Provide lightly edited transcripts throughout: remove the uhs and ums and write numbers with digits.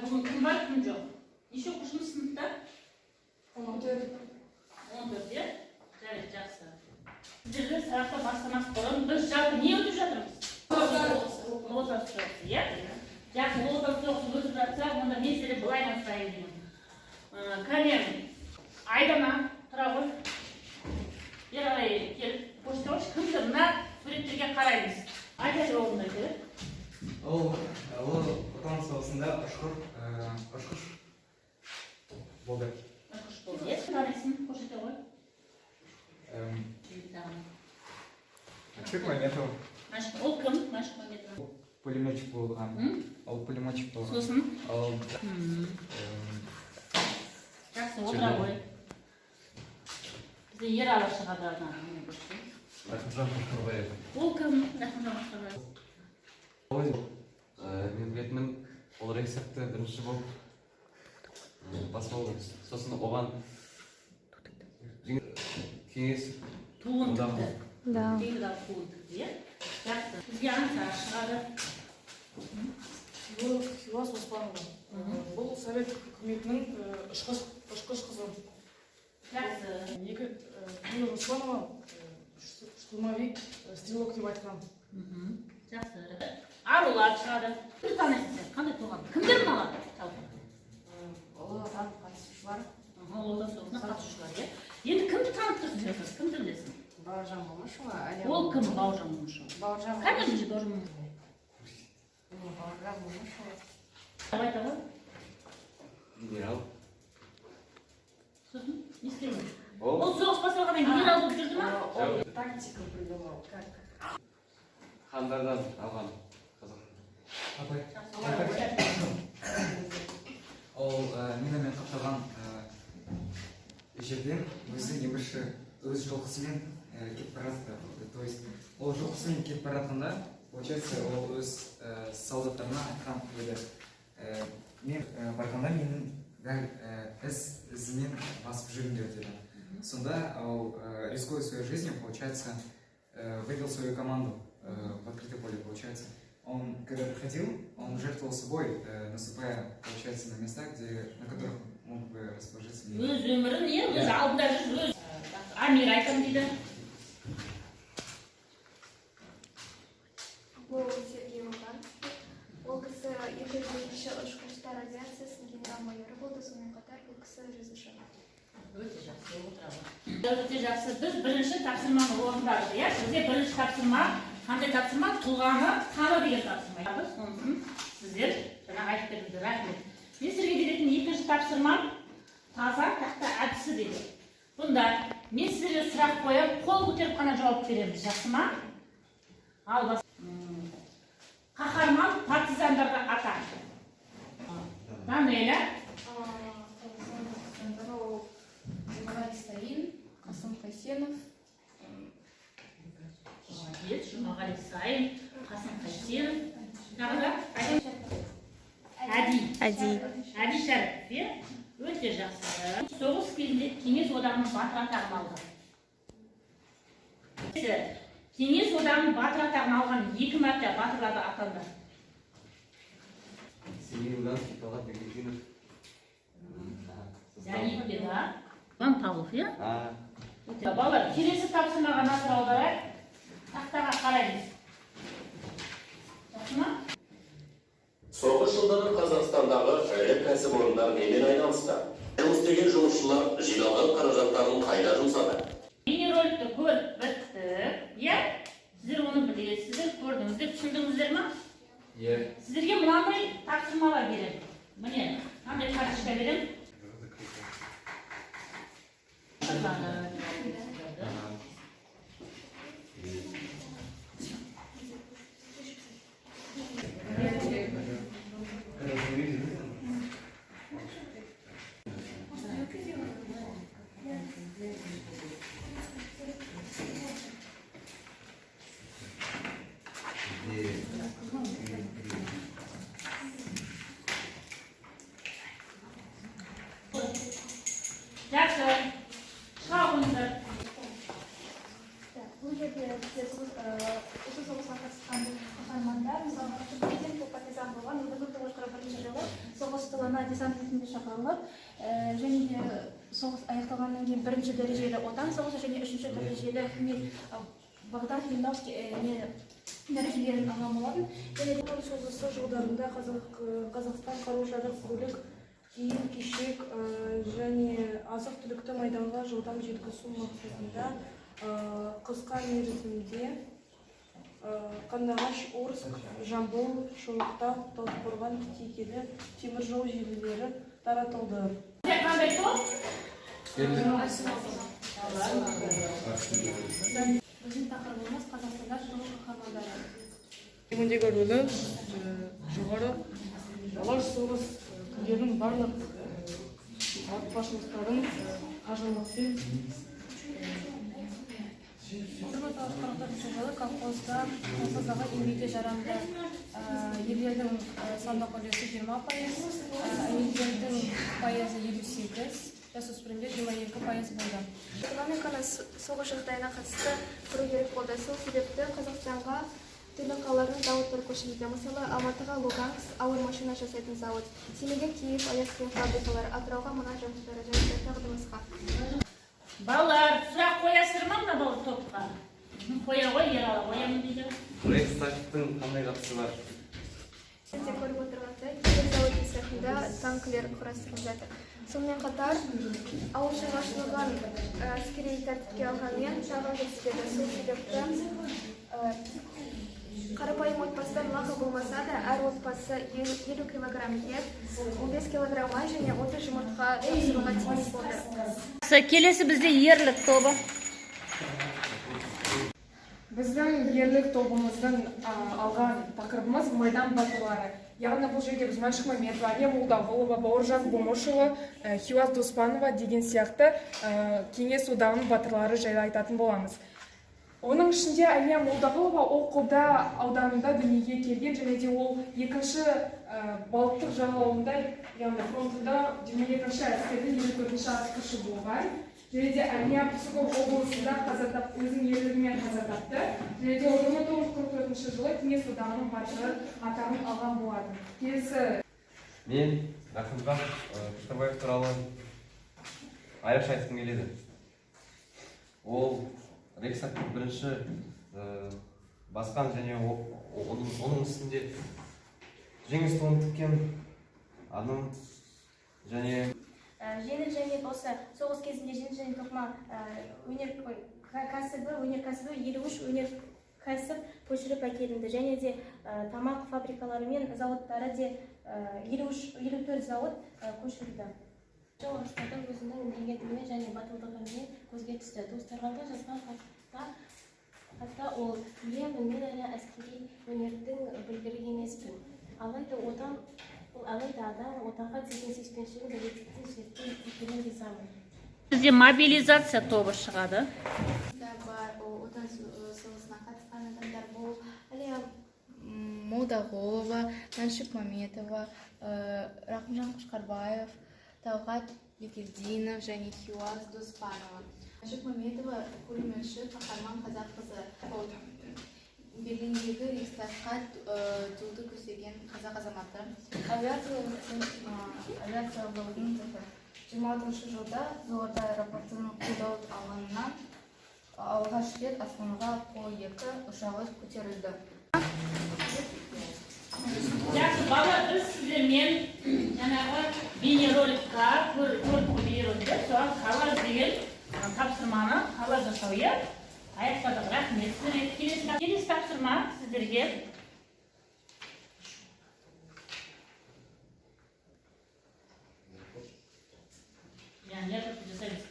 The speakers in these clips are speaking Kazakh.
Bugün kim var kim yok? Nişe okuşmuş sınıfta? 14. 14 ya? Evet, жақсы. Sizlerle sıraqta başlamak bұрын biz жалпы не өтіп жатырмыз? Ұлы Отан соғысы, иә? Жақсы, Ұлы Отан соғысы өтіп жатса, онда мен сізге былай бастайын деймін. Кәне, Айдана, тұра ғой. Бері қарай келіп, қойшы, кімді мына суреттерге қараймыз. Айда жауабында келіп. Ол Ұлы Отан соғысында ұшқыш болды. Ұшқыш болды, иә? Танайсың, көрсете ғой. Мәшһүр Мәметов. Ол кім? Мәшһүр Мәметов. Пулеметчик болған. Ол пулеметчик болған. Сосын? Ол жақсы, отыра ғой. Бізде ер ала шығады адамын көрсетеміз. Рахымжан Қошқарбаев. Ол кім? Рахымжан Қошқарбаев. Мен білетінім, ол рейхстагта бірінші болып бас болды. Сосын оған кеңес туын тікті. Да. Тегідар туын тікті, иә? Жақсы. Бізге аңса шығады. Хиуаз Оспанова. Бұл Совет үкіметінің ұшқыш қызы. Жақсы. Хиуаз Оспанова штурмовик, стрелок деп айтқан. Жақсы. Арулар шығады. Кімді танайсың сен? Қандай туған? Кімдер мыналар? Ұлы Отан қатысушылар. Ұлы Отан соғысына қатысушылар, иә? Енді кімді танып тұрсың? Кімді білесің? Бауыржан Момышева. Ол кім Бауыржан Момышева? Қайда жүрсе Бауыржан Момышева? Бауыржан Момышева. Давай, давай. генерал. Сосын, не істеймін? Ол соғыс басталғаннан кейін генерал болып жүрді ма? Он тактика придумал. Как? Хандардан алған қазақ. Ол минамен қапталған жерден өзі небірші өз жылқысымен кетіп бара жатты. То есть ол жылқысымен кетіп бара жатқанда, получается, ол өз солдаттарына айтқан еді. Мен барғанда менің дәл ізімен басып жүріңдер деді. Сонда ол, рискуя своей жизнью, получается, вывел свою команду в открытое поле, получается. Он, когда приходил, он жертвовал собой, наступая, получается, на места, на которых мог бы расположиться. Өз өмірін, өз алдында жүр, өз Амир айтам дейді. Бұл Сергей Луганский. Ол кісі 200-ші ұшқыштар авиациясының генерал-майоры болды, сонымен қатар бұл кісі жазушы. Өте жақсы, отырады. Өте жақсы. Біз бірінші тапсырманы орындадық, иә? Бізде бірінші тапсырма, қандай тапсырма? Тұлғаны таны деген тапсырма. Сонысын сіздер жаңа айтып бердіңіздер, рахмет. Мен сіздерге беретін екінші тапсырма таза тақта әдісі дейді. Бұнда мен сіздерге сұрақ қойып, қол көтеріп қана жауап береміз, жақсы ма? Ал бас. Қаһарман партизандарға ата. Данеля. Жұмағали Саин, Қасым Қайсенов. Молодец, Жұмағали Саин, Қасым Қайсенов. Тағы да? Әди Шәріпов, иә? Өте жақсы. Соғыс кезінде Кеңес одағының батыр атағын алды. Кеңес одағының батыр атағын алған 2 мәрте батырларды атанды. Семей Луганский, Талғат Бекетжинов. Зәлиев пен Иван Павлов, иә? Балалар, келесі тапсырмаға назар аударайық. Тақтаға қараймыз. Жақсы ма? Соғыс жылдары Қазақстандағы ірі кәсіпорындар немен айналысты? Жұмыс істеген жұмысшылар жиналған қаражаттарын қайда жұмсады? Бейнероликті көріп біттік, иә? Сіздер оны білесіздер, көрдіңіздер, түсіндіңіздер ма? Иә. Сіздерге мынандай тапсырмалар беремін. Міне, мынандай карточка беремін. Жақсы. Шағын бұл жерде осы соғысқа қатысқан қаһармандар, мысалы, президент болып партизан болған, 1941 жылы соғыс тылына десант ретінде шақырылып, және де соғыс аяқталғаннан кейін бірінші дәрежелі отан соғысы және үшінші дәрежелі Богдан Хмельновский дәрежелерін алған болатын. Және де соғысы жылдарында Қазақстан қару-жарақ, көлік, киім-кешек және азық-түлікті майданға жылдам жеткізу мақсатында қысқа мерзімде Қандыағаш, Орск, Жамбыл, Шолақтау, Талдықорған, Текелі темір жол желілері таратылды. Қандай топ? Біздің тақырыбымыз Қазақстанда соғыс қаһармандары. Бүгіндегі рөлі жоғары алаш соғыс күндерінің барлық батпашылықтарын қажырлықпен 1944 жылы колхоздағы еңбекке жарамды ерлердің сандық үлесі 20%, әйелдердің пайызы 58%, жасөспірімдер 22% болды. Экономиканы соғыс жағдайына қатысты құру керек болды. Сол себепті Қазақстанға түрлі қалалардың зауыттар көшірілді. Мысалы, Алматыға Луганск, ауыр машина жасайтын зауыт, Семейге Киев, аяқ-киім фабрикалары, Атырауға мұнай жұмыстары және тағы да басқа. Балалар, сұрақ қоясыздар ма мына бала топқа? Қоя ғой, Ералы, қоямын дейді. Рейхстагтың қандай қатысы бар? Сізде көріп отырғандай, Киев зауыты цехында танкілер құрастырылып жатыр. Сонымен қатар, ауыл шаруашылығын әскери тәртіпке алғанмен шағын жетіспеді. Сол себепті қарапайым отбасыдан лағы болмаса да, әр отбасы 50 килограмм ет, 15 килограмм май және 30 жұмыртқа тапсыруға тиіс болды. Келесі бізде ерлік тобы. Біздің ерлік тобымыздың алған тақырыбымыз майдан батырлары. Яғни бұл жерде біз Мәншүк Мәметова, Әлия Молдағұлова, Бауыржан Бомошұлы, Хиуаз Доспанова деген сияқты кеңес одағының батырлары жайлы айтатын боламыз. Оның ішінде Әлия Молдағұлова Оқылда ауданында дүниеге келген, және де ол екінші Балтық жағалауында, яғни фронтында 22-ші әскердің 24-ші атқышы болған. Және де Әлия Псуков облысында өзінің ерлігімен қаза тапты. Және де 1944 жылы кеңес одағының батыры атағын алған болатын. Келесі Мен Рахымбек Күштабаев туралы айрықша айтқым келеді. Ол Рейхстагтың бірінші басқан және оның үстінде жеңіс туын тіккен адам және Жеңіл және осы соғыс кезінде жеңіл және тоқыма өнеркәсібі 53 өнеркәсіп көшіріп әкелінді. Және де тамақ фабрикалары мен заводтары де 54 завод көшірілді. Жауыштардың өзінің мемлекетімен және батылдығымен көзге түсті. Достарға жазған хатта ол білемін, мен әлі әскери өнердің білгірі емеспін. Алайда адам отанға деген сүйіспеншілігін дәлелдейтін жерде екенін ризамын. Бізде мобилизация тобы шығады. Бар отан соғысына қатысқан адамдар бұл Әлия Молдағұлова, Мәншүк Мәметова, Рахымжан Қошқарбаев, Талғат Бекелдинов және Хиуаз Доспанова. Мәншүк Мәметова пулеметші қаһарман қазақ қызы. Берлиндегі Рейхстагқа туды көздеген қазақ азаматы. Авиация болудың 26 жылда Қызылорда аэропортының қолдау алғанынан алғаш рет аспанға По-2 ұшағы көтерілді. Жақсы, бала, біз сіздермен жаңағы бейнероликқа көріп беруді, соған қалар деген тапсырманы қалар жасау ие. Аяқтадық, рахмет. Келесі тапсырма сіздерге.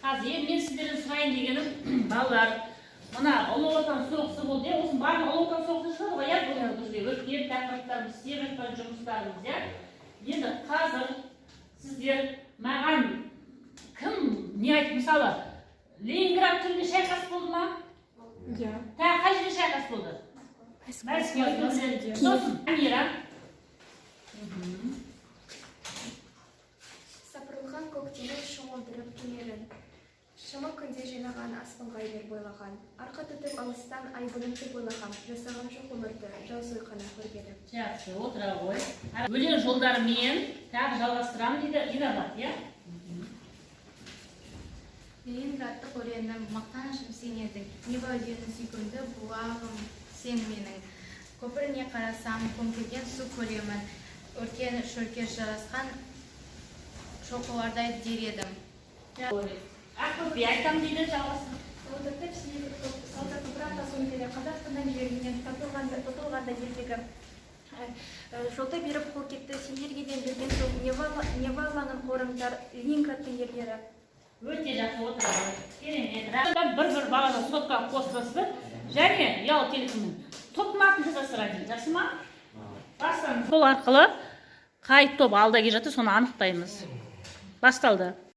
Қазір мен сіздерден сұрайын дегенім, балалар, мына ұлы отан соғысы болды, осының барлығы ұлы отан соғысы шығады ғой, бұл бізде өткен тақырыптарымыз, істеп жатқан жұмыстарымыз. Енді қазір сіздер маған кім не айтты? Мысалы, Ленинград түнде шайқас болды ма? Тағы қай жерде шайқас болды? Сосын, Амира. Сапырылған көктемі шомылдырып кемерін. Шама күнде жинаған аспанға ер бойлаған. Арқа тұтып алыстан ай бұлымды бойлаған. Жасаған жоқ өмірді, жау сойқаны көргенім. Жақсы, отыра ғой. Өлең жолдарымен тағы жалғастырамын дейді Инабат, иә? Ленинградты көргенім, мақтанышым сен едің. Нева өзенің сүйкімді бұлағым сен менің. Көпіріне қарасам, көмкерген су көремін. Өркен шөлке жарасқан шоқылардай дер едім. Ақылбек айтам дейді жалғасын. Солдаттар солдат брата сөндірі Қазақстаннан жерінен тұтылғанда елдегі жолда беріп қол кетті. Сендергеден жүрген соң Неваланың қорыңдар Ленинградтың ерлері. Өте жақсы отыра ғой. Керемет. Бір баланы сотқа қосылысты. Және ұялы телефонмен топ-матын жасастырады. Жақсы ма? Бастан. Сол арқылы қай топ алда келе жатыр, соны анықтаймыз. Басталды.